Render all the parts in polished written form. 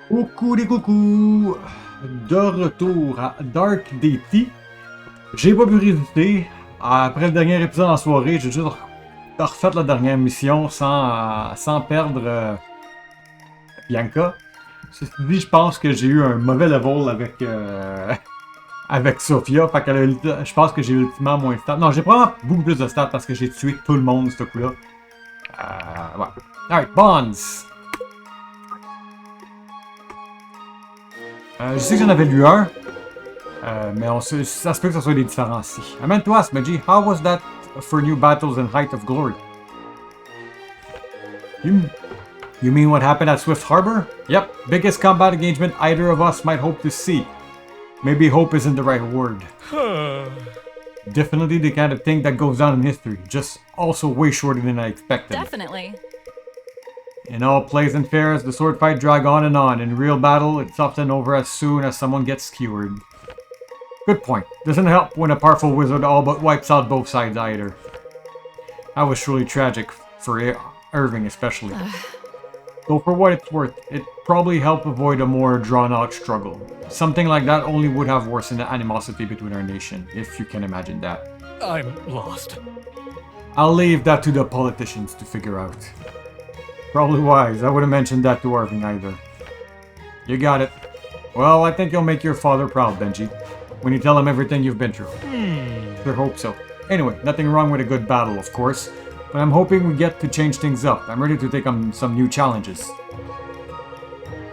Coucou les coucous! De retour à Dark Deity. J'ai pas pu résister. Après le dernier épisode en soirée, j'ai juste refait la dernière mission sans perdre Bianca. Ceci dit, je pense que j'ai eu un mauvais level avec Sophia. Fait je pense que j'ai ultimement moins de stats. Non, j'ai probablement beaucoup plus de stats parce que j'ai tué tout le monde ce coup-là. Ouais. Alright, Bonds! Je sais que j'en avais lu un, mais ça se peut que ce soit des différents ici. I meant to ask, Meji, how was that for new battles in Height of Glory? You mean what happened at Swift Harbor? Yep, biggest combat engagement either of us might hope to see. Maybe hope isn't the right word. Definitely the kind of thing that goes down in history, just also way shorter than I expected. Definitely. In all plays and fairs, the sword fight drag on and on. In real battle, it's often over as soon as someone gets skewered. Good point. Doesn't help when a powerful wizard all but wipes out both sides either. That was truly tragic, for Irving especially. Though for what it's worth, it probably helped avoid a more drawn-out struggle. Something like that only would have worsened the animosity between our nation, if you can imagine that. I'm lost. I'll leave that to the politicians to figure out. Probably wise. I wouldn't mention that to Irving either. You got it. Well, I think you'll make your father proud, Benji. When you tell him everything you've been through. Sure hope so. Anyway, nothing wrong with a good battle, of course. But I'm hoping we get to change things up. I'm ready to take on some new challenges.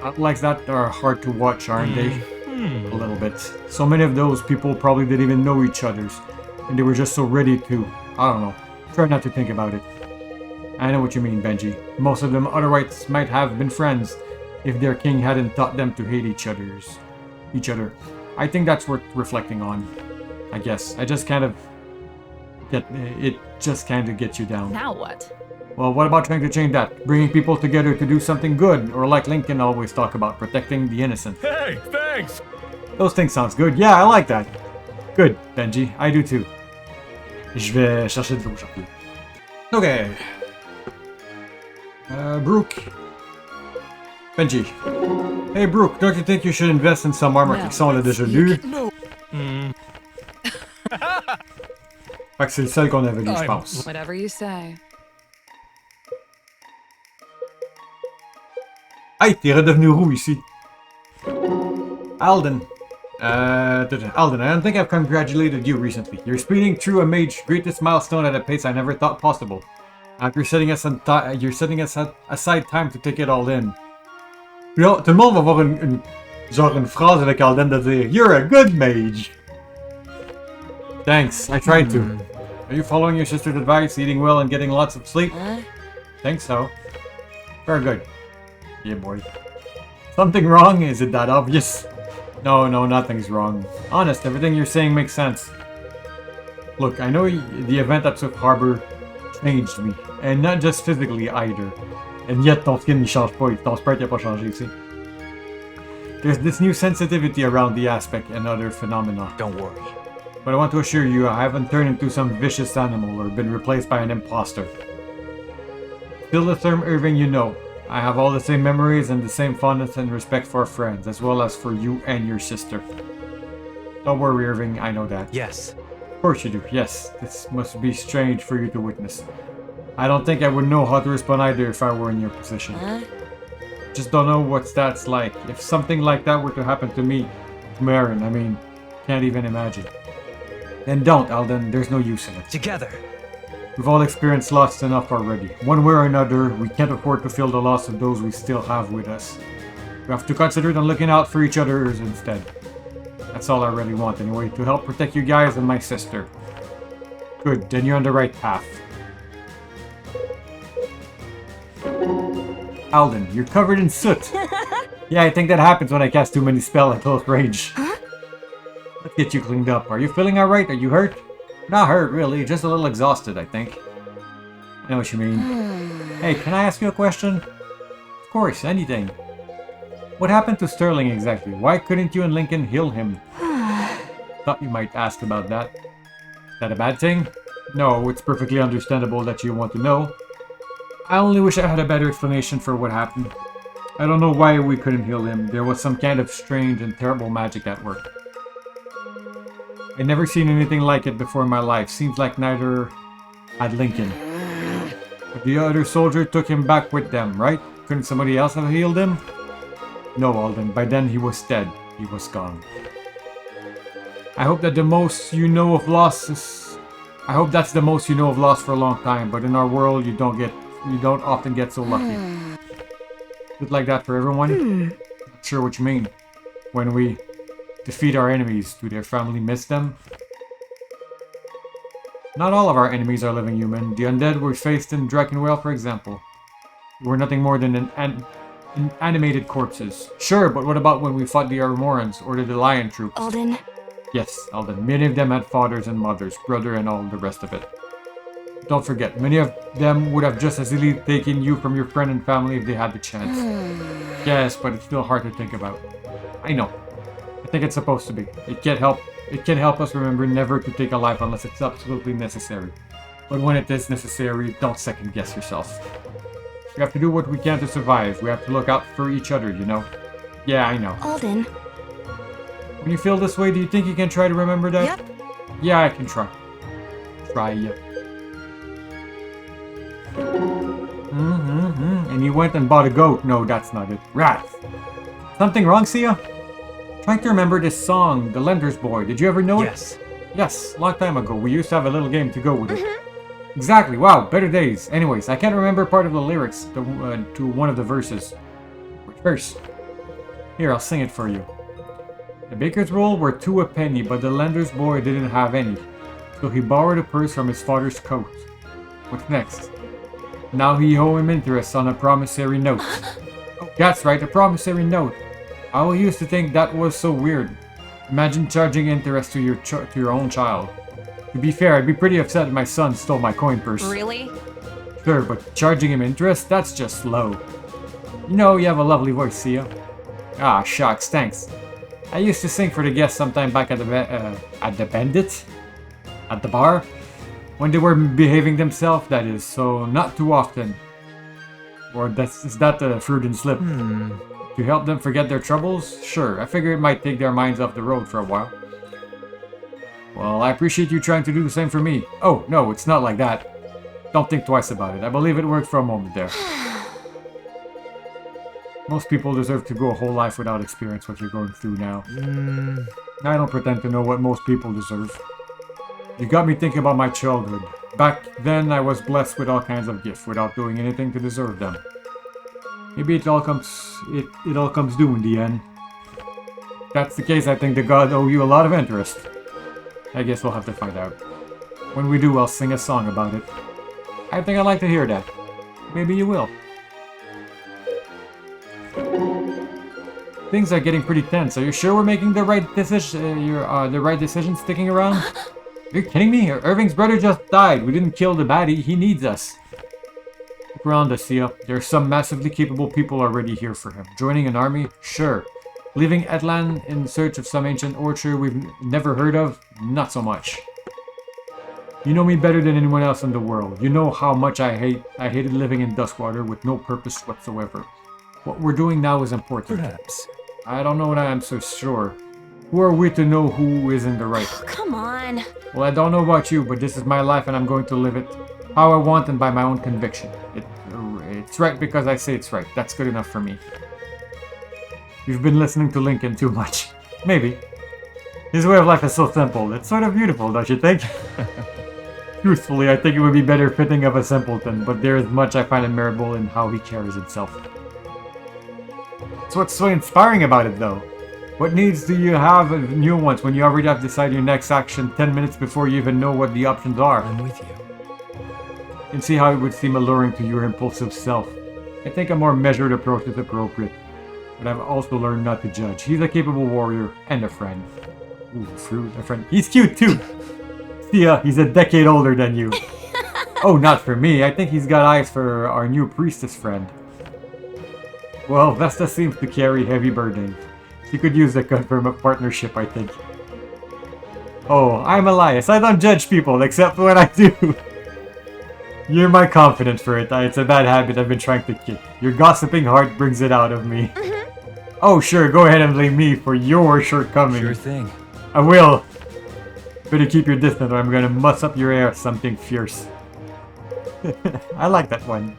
Battles like that are hard to watch, aren't they? A little bit. So many of those people probably didn't even know each other's. And they were just so ready to, I don't know, try not to think about it. I know what you mean, Benji. Most of them otherwise might have been friends if their king hadn't taught them to hate each other. I think that's worth reflecting on. I guess. It just kind of gets you down. Now what? Well, what about trying to change that? Bringing people together to do something good, or like Lincoln always talk about, protecting the innocent. Hey, thanks! Those things sounds good. Yeah, I like that. Good, Benji. I do too. Je vais chercher de l'eau, j'arrive. Okay. Brooke. Benji. Hey Brooke, don't you think you should invest in some armor? Fiction, on l'a déjà lu. No. Fait que c'est le seul qu'on avait lu, je pense. Whatever you say. Hey, t'es redevenu roux ici. Alden. Alden, I don't think I've congratulated you recently. You're speeding through a mage's greatest milestone at a pace I never thought possible. After you're setting aside time to take it all in. Puis là, tout le monde va avoir une phrase avec Alden de dire You're a good mage! Thanks, I tried to. Are you following your sister's advice, eating well and getting lots of sleep? Think so. Very good. Yeah, boy. Something wrong? Is it that obvious? No, nothing's wrong. Honest, everything you're saying makes sense. Look, I know the event at Swift Harbor changed me. And not just physically either. And yet ton skin ne change pas, ton sprite n'a pas changé aussi. There's this new sensitivity around the aspect and other phenomena. Don't worry. But I want to assure you I haven't turned into some vicious animal or been replaced by an imposter. Still the term Irving you know. I have all the same memories and the same fondness and respect for our friends, as well as for you and your sister. Don't worry, Irving, I know that. Yes. Of course you do, yes. This must be strange for you to witness. I don't think I would know how to respond either if I were in your position. Just don't know what that's like. If something like that were to happen to me, Marin, I mean, can't even imagine. Then don't, Alden. There's no use in it. Together. We've all experienced loss enough already. One way or another, we can't afford to feel the loss of those we still have with us. We have to concentrate on looking out for each other instead. That's all I really want anyway, to help protect you guys and my sister. Good, then you're on the right path. Alden, you're covered in soot. Yeah, I think that happens when I cast too many spells at close range. Let's get you cleaned up. Are you feeling alright? Are you hurt? Not hurt, really. Just a little exhausted, I think. I know what you mean. Hey, can I ask you a question? Of course, anything. What happened to Sterling exactly? Why couldn't you and Lincoln heal him? Thought you might ask about that. Is that a bad thing? No, it's perfectly understandable that you want to know. I only wish I had a better explanation for what happened. I don't know why we couldn't heal him. There was some kind of strange and terrible magic at work. I'd never seen anything like it before in my life. Seems like neither had Lincoln. But the other soldier took him back with them, right? Couldn't somebody else have healed him? No, Alden. By then he was dead. He was gone. I hope that the most you know of loss is... I hope that's the most you know of loss for a long time, but in our world you don't often get so lucky. Is it like that for everyone? Not sure what you mean. When we defeat our enemies, do their family miss them? Not all of our enemies are living human. The undead we faced in Drakenwell, for example, were nothing more than animated corpses. Sure, but what about when we fought the Armorans or the Lion troops? Alden. Yes, Alden. Many of them had fathers and mothers, brother and all the rest of it. Don't forget, many of them would have just as easily taken you from your friend and family if they had the chance. Yes, but it's still hard to think about. I know. I think it's supposed to be. It can help us remember never to take a life unless it's absolutely necessary. But when it is necessary, don't second guess yourself. We have to do what we can to survive. We have to look out for each other, you know? Yeah, I know. Alden. When you feel this way, do you think you can try to remember that? Yep. Yeah, I can try. Try, yeah. And you went and bought a goat. No, that's not it. Rats. Something wrong, Sia? Trying to remember this song, The Lender's Boy. Did you ever know it? Yes. Yes, long time ago. We used to have a little game to go with it. Exactly. Wow, better days. Anyways, I can't remember part of the lyrics to one of the verses. Which verse? Here, I'll sing it for you. The baker's roll were 2 a penny, but the lender's boy didn't have any. So he borrowed a purse from his father's coat. What's next? Now he owe him interest on a promissory note. Oh, that's right, a promissory note. I always used to think that was so weird. Imagine charging interest to your own child. To be fair, I'd be pretty upset if my son stole my coin purse. Really? Sure, but charging him interest? That's just slow. You know, you have a lovely voice, Sia. Ah, shucks, thanks. I used to sing for the guests sometime back at the Bandit? At the bar? When they were behaving themselves, that is, so not too often. Or is that a Freudian slip? To help them forget their troubles? Sure, I figure it might take their minds off the road for a while. Well, I appreciate you trying to do the same for me. Oh, no, it's not like that. Don't think twice about it. I believe it worked for a moment there. Most people deserve to go a whole life without experience what you're going through now. I don't pretend to know what most people deserve. You got me thinking about my childhood. Back then, I was blessed with all kinds of gifts without doing anything to deserve them. Maybe it all comes due in the end. If that's the case, I think the gods owe you a lot of interest. I guess we'll have to find out. When we do, I'll sing a song about it. I think I'd like to hear that. Maybe you will. Things are getting pretty tense. Are you sure we're making the right decision? The right decision sticking around? Are you kidding me? Irving's brother just died. We didn't kill the baddie. He needs us. Look around us, Sia. There are some massively capable people already here for him. Joining an army? Sure. Leaving Etlan in search of some ancient orchard we've never heard of? Not so much. You know me better than anyone else in the world. You know how much I hated living in Duskwater with no purpose whatsoever. What we're doing now is important. Perhaps. I don't know that I'm so sure. Who are we to know who is in the right? Oh, come on. Well, I don't know about you, but this is my life and I'm going to live it how I want and by my own conviction. It's right because I say it's right. That's good enough for me. You've been listening to Lincoln too much. Maybe. His way of life is so simple. It's sort of beautiful, don't you think? Truthfully, I think it would be better fitting of a simpleton, but there is much I find admirable in how he carries himself. So what's so inspiring about it, though? What needs do you have of new ones when you already have decided your next action 10 minutes before you even know what the options are? I'm with you. You can see how it would seem alluring to your impulsive self. I think a more measured approach is appropriate. But I've also learned not to judge. He's a capable warrior and a friend. Ooh, fruit, a friend. He's cute too! Sia, he's a decade older than you. Oh, not for me. I think he's got eyes for our new priestess friend. Well, Vesta seems to carry heavy burden. She could use a confirm partnership, I think. Oh, I'm Elias. I don't judge people, except when I do. You're my confidence for it. It's a bad habit I've been trying to kick. Your gossiping heart brings it out of me. Oh, sure, go ahead and blame me for your shortcomings. Sure thing. I will. Better keep your distance or I'm gonna muss up your air something fierce. I like that one.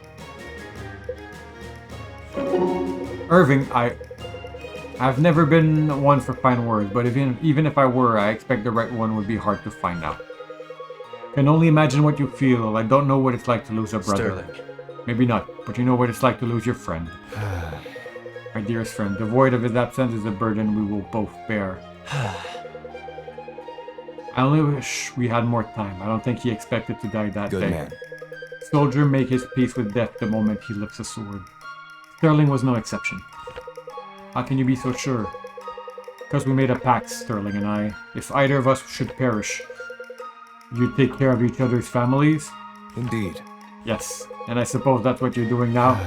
Irving, I've never been one for fine words, but even if I were, I expect the right one would be hard to find out. Can only imagine what you feel. I don't know what it's like to lose a brother. Sterling. Maybe not, but you know what it's like to lose your friend. My dearest friend, the void of his absence is a burden we will both bear. I only wish we had more time. I don't think he expected to die that Good day. man. Soldier make his peace with death the moment he lifts a sword. Sterling was no exception. How can you be so sure? Because we made a pact, Sterling and I. If either of us should perish, you'd take care of each other's families? Indeed. Yes, and I suppose that's what you're doing now?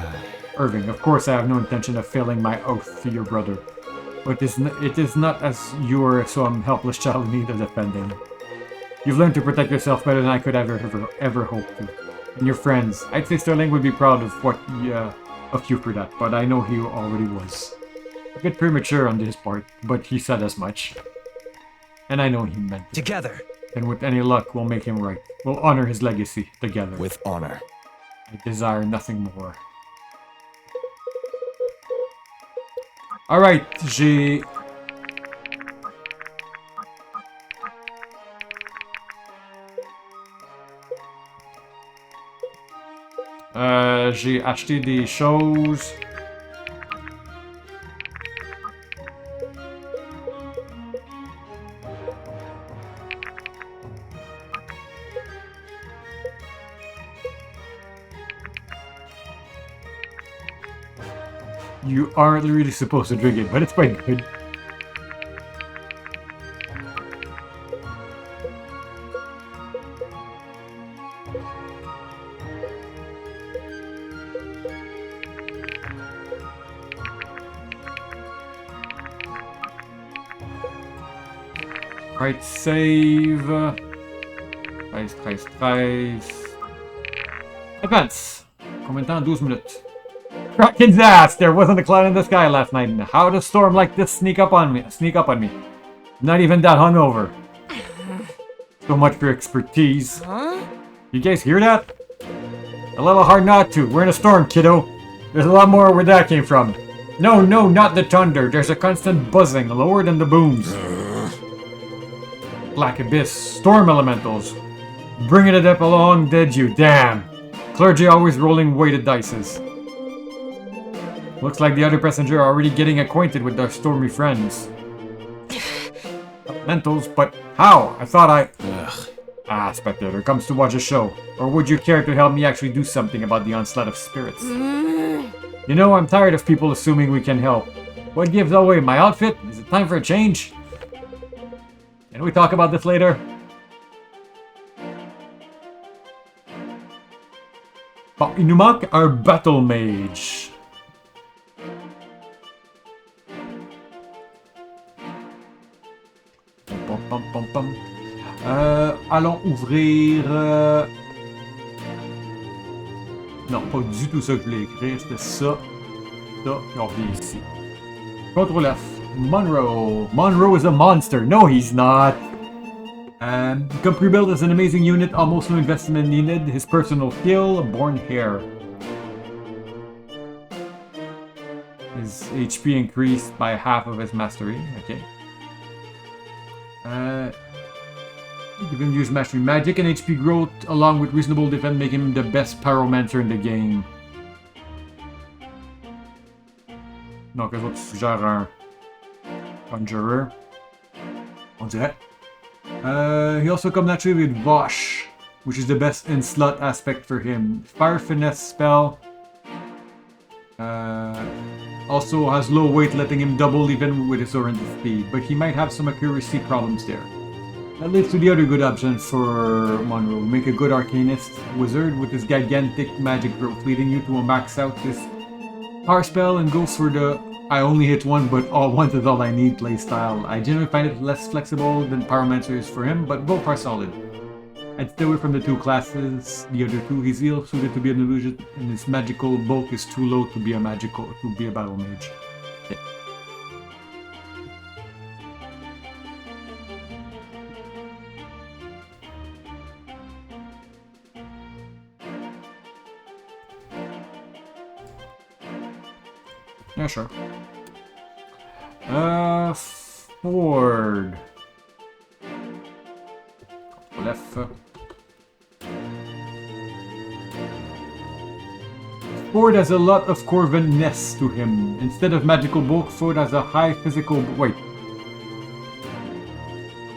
Irving, of course I have no intention of failing my oath to your brother. But it is not as you are some helpless child in need of defending. You've learned to protect yourself better than I could ever hope to. And your friends, I'd say Sterling would be proud of you for that, but I know he already was. A bit premature on his part, but he said as much. And I know he meant it. Together. And with any luck, we'll make him right. We'll honor his legacy together. With honor. I desire nothing more. Alright, j'ai... j'ai acheté des choses. You aren't really supposed to drink it, but it's quite good. Right, save. 13. Advance. Combien de temps? 12 minutes. Kraken's ass! There wasn't a cloud in the sky last night. How does a storm like this sneak up on me? Not even that hungover. So much for expertise. Huh? You guys hear that? A little hard not to. We're in a storm, kiddo. There's a lot more where that came from. No, not the thunder. There's a constant buzzing, lower than the booms. Black abyss, storm elementals. Bringing it up along, did you? Damn. Clergy always rolling weighted dices. Looks like the other passenger are already getting acquainted with their stormy friends. Elementals, but how? I thought I... Ugh. Ah, spectator comes to watch a show. Or would you care to help me actually do something about the onslaught of spirits? You know, I'm tired of people assuming we can help. What gives away? My outfit? Is it time for a change? Can we talk about this later? Bon, il nous manque un battle mage. Allons ouvrir... Non, pas du tout ça que je voulais écrire, c'était ça. Ça, puis on revient ici. Control F. Monroe. Monroe is a monster. No, he's not. Become pre-built as an amazing unit, almost no investment needed. His personal skill, born hair. His HP increased by half of his mastery. Okay. Give him use mastery magic and HP growth along with reasonable defense, make him the best pyromancer in the game. Donc, les autres suggèrent un conjurer. On dirait. He also comes naturally with Vosh, which is the best in slot aspect for him. Fire finesse spell. Also has low weight, letting him double even with his oriented speed, but he might have some accuracy problems there. That leads to the other good option for Monroe. Make a good arcanist wizard with his gigantic magic growth, leading you to max out this power spell and go for the I only hit one, but all once is all I need playstyle. I generally find it less flexible than Pyromancer is for him, but both are solid. I'd stay away from the two classes, the other two. He's ill suited to be an illusion, and his magical bulk is too low to be a battle mage. Okay. Yeah, sure. Ford. Left. Ford has a lot of Corvin-ness to him. Instead of magical bulk, Ford has a high physical... Wait.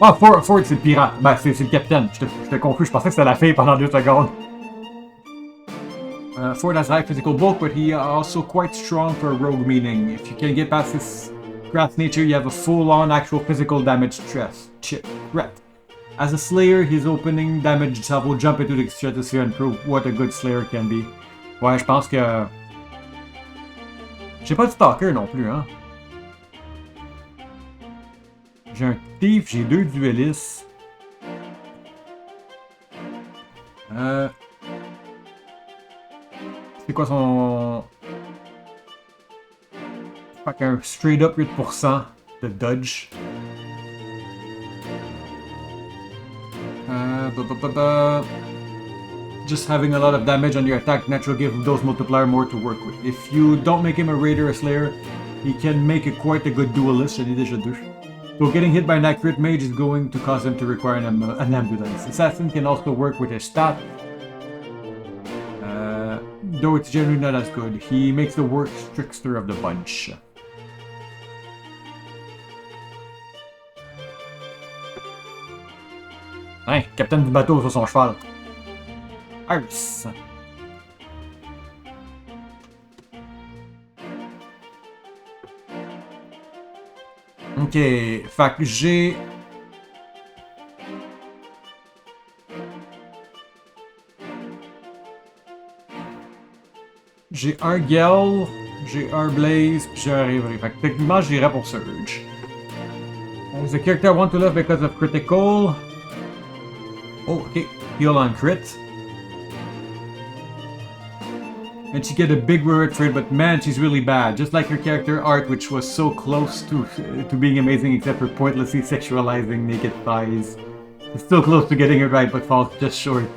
Ah, Ford c'est le pirate. Ben, c'est le capitaine. J'étais confus, je pensais que c'était la fille pendant 2 secondes. Ford has high physical bulk, but he also quite strong for rogue, meaning if you can get past his craft nature, you have a full-on actual physical damage threat. As a Slayer, his opening damage itself will jump into the stratosphere and prove what a good Slayer can be. Ouais, je pense que... J'ai pas de Stalker non plus, hein. J'ai un Thief, j'ai 2 duelistes. C'est quoi son... Fait qu'un straight up 8% de dodge. Just having a lot of damage on your attack naturally gives those multiplier more to work with. If you don't make him a raider or a slayer, he can make it quite a good duelist, j'en ai déjà 2. So getting hit by an accurate mage is going to cause him to require an ambulance. Assassin can also work with his staff, though it's generally not as good. He makes the worst trickster of the bunch. Hein, capitaine du bateau sur son cheval. Iris. Ok, fait que j'ai... J'ai un Gale, j'ai un Blaze, puis j'ai un Reverie. Fait que techniquement, j'irais pour Surge. The character I want to love because of critical. Oh, okay. Heal on crit. And she get a big reward for it, but man, she's really bad. Just like her character art, which was so close to being amazing, except for pointlessly sexualizing naked thighs. It's still close to getting it right, but falls just short.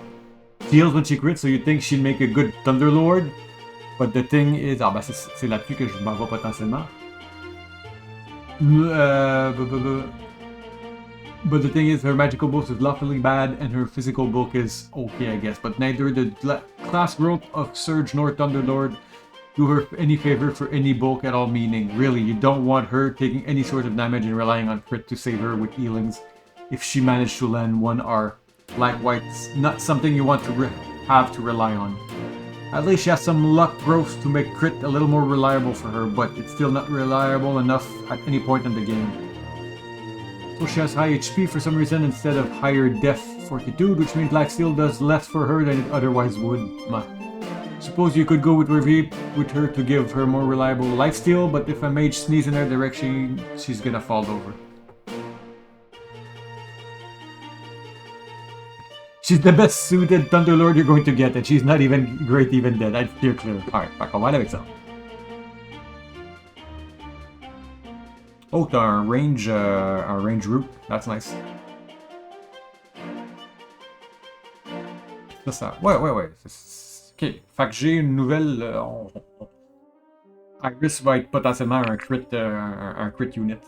She heals when she crits, so you'd think she'd make a good Thunderlord. But the thing is... Ah bah c'est là-dessus que je m'en vais potentiellement. But the thing is, her magical bulk is lawfully bad, and her physical bulk is okay, I guess. But neither the class growth of Surge nor Thunderlord do her any favor for any bulk at all, meaning, really, you don't want her taking any sort of damage and relying on crit to save her with healings if she managed to land 1R. Likewise, not something you want to have to rely on. At least she has some luck growth to make crit a little more reliable for her, but it's still not reliable enough at any point in the game. So she has high HP for some reason instead of higher def fortitude, which means lifesteal does less for her than it otherwise would. Suppose you could go with Reverie with her to give her more reliable lifesteal, but if a mage sneezes in her direction, she's gonna fall over. She's the best suited Thunderlord you're going to get, and she's not even great even dead. I'd steer clear. Alright, on va aller avec ça. Oh, t'as un range route. That's nice. Ça. Ouais. Ok. Fait que j'ai une nouvelle... Iris va être potentiellement un crit unit.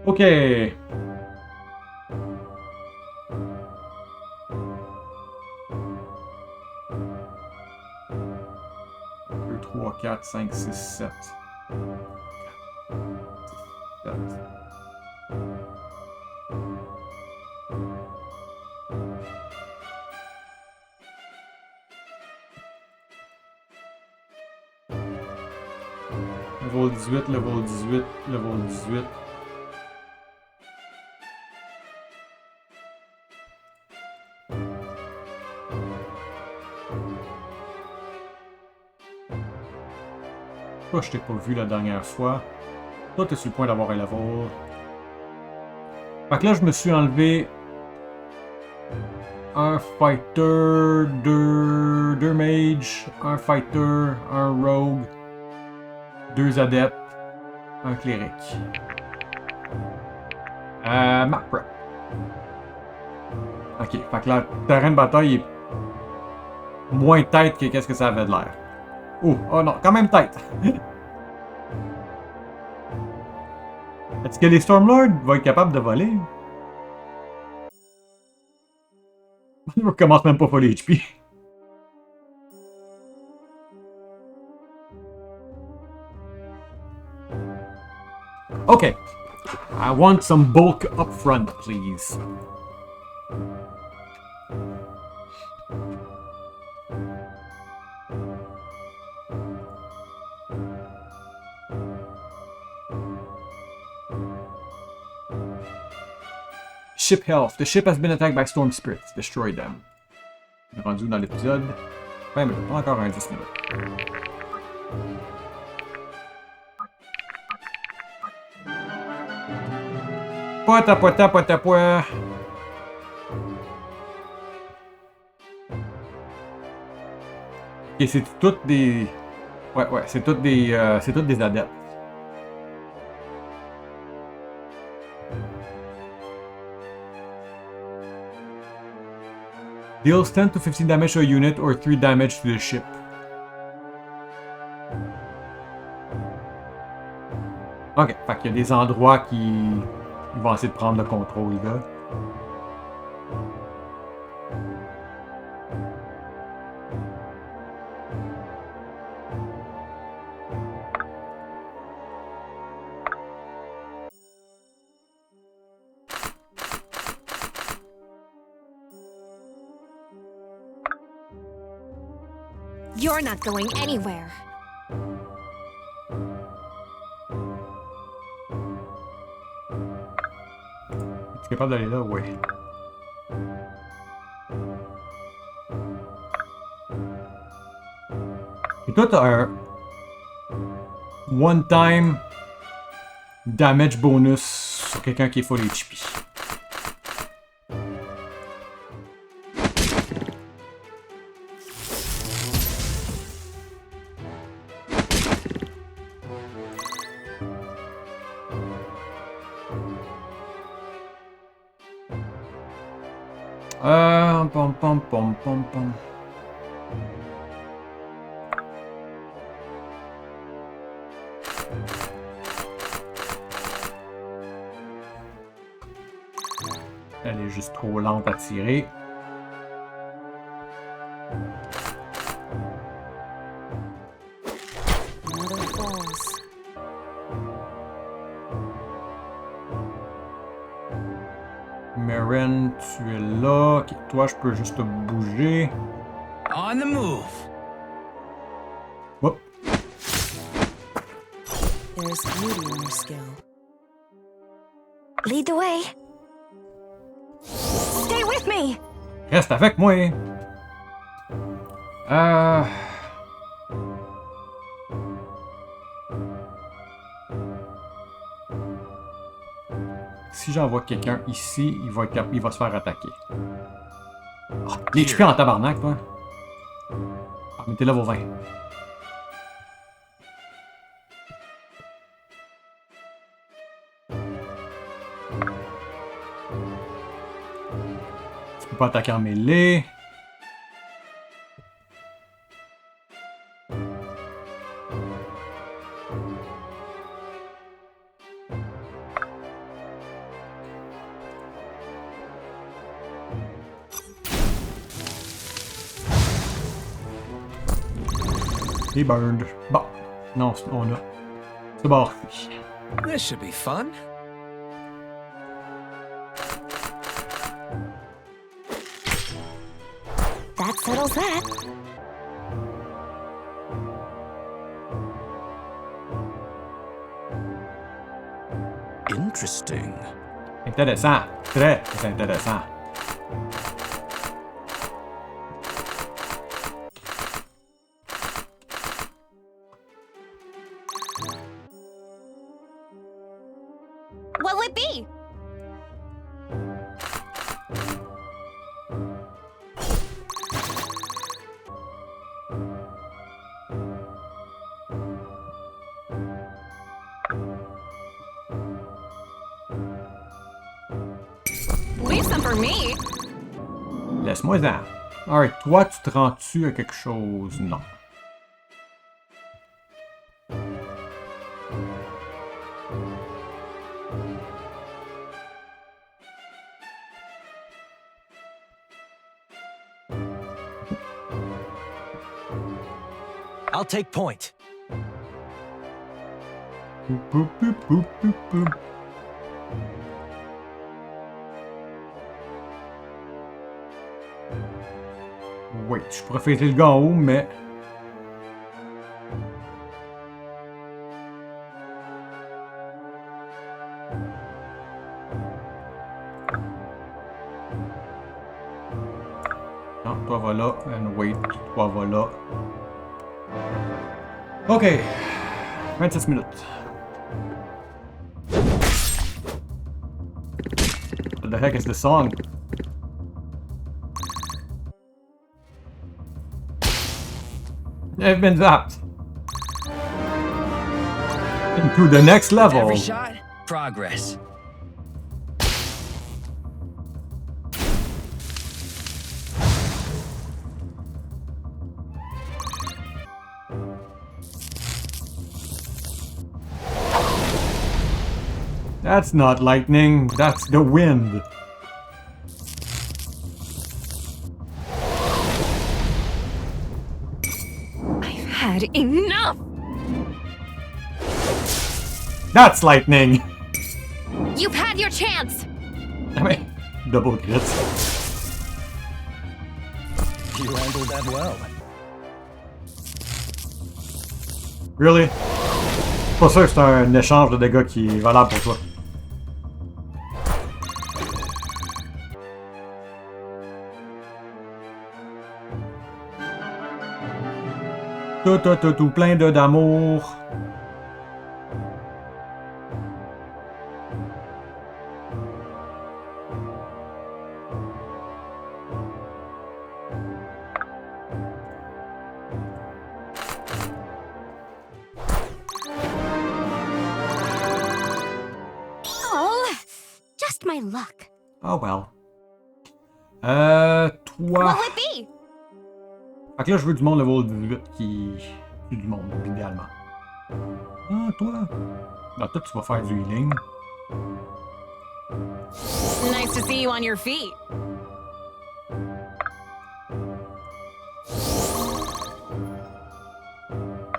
Ok. 2, 3, 4, 5, 6, 7. Level 18, level 18, level 18. Pourquoi je t'ai pas vu la dernière fois? Toi, t'es sur le point d'avoir un level. Fait que là, je me suis enlevé un fighter, deux mages, un fighter, un rogue, 2 adeptes, un cléric. Map prep. Ok, fait que le terrain de bataille est moins tête que qu'est-ce que ça avait de l'air. Oh non, quand même tête. Est-ce que les Stormlords vont être capables de voler? On commence même pas full HP. Okay. I want some bulk up front, please. Ship health. The ship has been attacked by storm spirits. Destroy them. On est rendu dans l'épisode 20 minutes. Encore un 10 minutes. Poita. Et c'est toutes des... Ouais, c'est toutes des adeptes. Deals 10 to 15 damage to a unit or 3 damage to the ship. Ok, fait qu'il y a des endroits qui vont essayer de prendre le contrôle, là. You're not going anywhere. Es-tu capable d'aller là? Oui. Et toi, t'as un one-time damage bonus sur quelqu'un qui est full HP. Pom. Elle est juste trop lente à tirer. Maren, tu es là. Okay, toi, je peux juste te bouger. On the move. Whoop. There's beauty in your skill. Lead the way. Stay with me. Reste avec moi. Si j'envoie quelqu'un ici, il va se faire attaquer. Oh, les HP en tabarnak, toi. Ah, mettez là vos 20. Tu peux pas attaquer en mêlée. Et burned. Bon. Non, on a. C'est bon. This should be fun. That settles that. Interesting. Intéressant. Très intéressant. What'll it be? save some for me. Laisse-moi-en. Alright, toi, tu te rends-tu à quelque chose? Non. I'll take point. Boop, boop, boop, boop, boop, boop. Oui, je pourrais fêter le gars en haut, mais... Non, toi va là, and wait, toi va là. Ok, 26 minutes. What the heck is this song? I've been zapped. Into the next level. Every shot, progress. That's not lightning, that's the wind. I've had enough. That's lightning! You've had your chance. I mean, double crits. You handled that well. Really? Pas sûr que c'est un échange de dégâts qui est valable pour toi. Tout plein d'amour. Oh, just my luck. Oh well. Toi... What would be? Fait que là, je veux du monde level 18 qui... tue du monde, idéalement. Ah, toi... Non, toi, tu vas faire du healing. Nice to see you on your feet.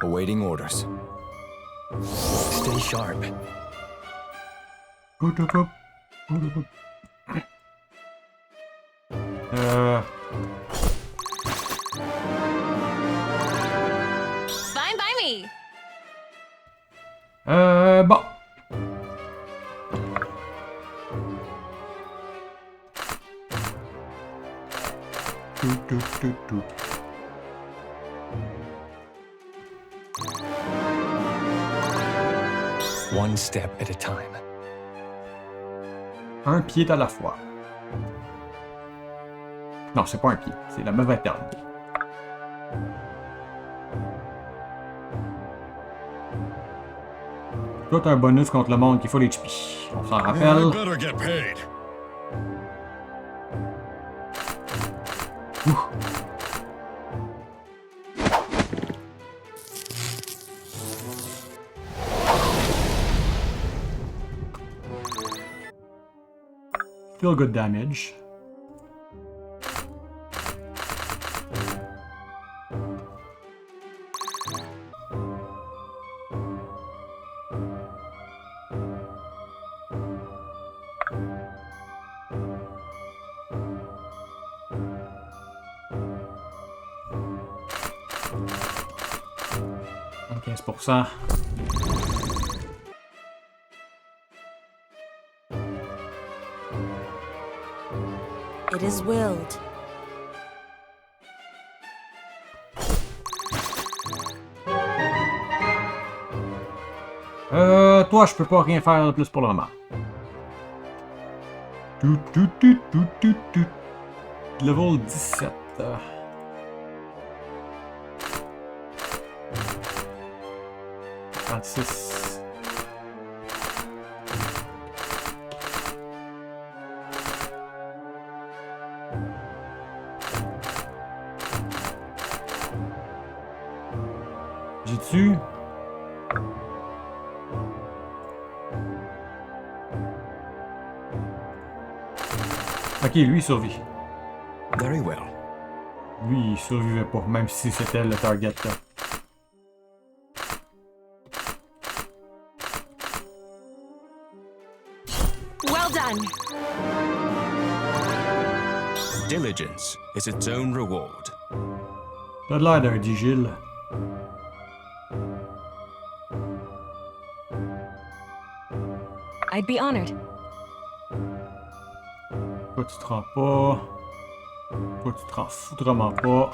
Awaiting orders. Stay sharp. Fine by me. Bon. Tout. One step at a time. Un pied à la fois. Non, c'est pas un pied, c'est la mauvais terme. Toi, t'as un bonus contre le monde qui faut les HP. On s'en rappelle. better get paid. Still good damage. « 15%. It is willed. Toi, je peux pas rien faire de plus pour le moment. Level 17. 36. dessus. Ok, lui il survit. Very well. Lui il survivait pas, même si c'était le target là. Well done. Diligence is its own reward. T'as l'air d'un digile. I'd be honored. Toi tu te rends pas. Toi tu te rends foutrement pas.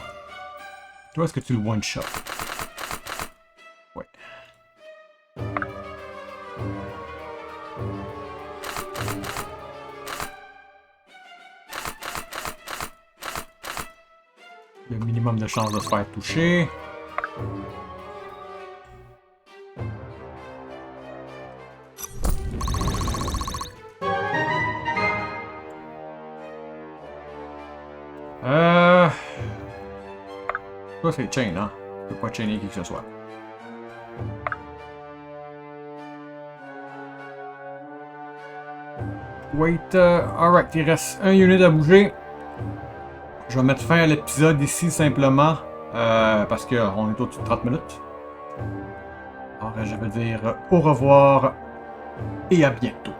Toi est-ce que tu le one shot? Ouais. Le minimum de chances de se faire toucher. Toi c'est chain, hein? Tu peux pas chainer qui que ce soit. Wait, alright, il reste un unit à bouger. Je vais mettre fin à l'épisode ici simplement, parce qu'on est au-dessus de 30 minutes. Alors je vais dire au revoir et à bientôt.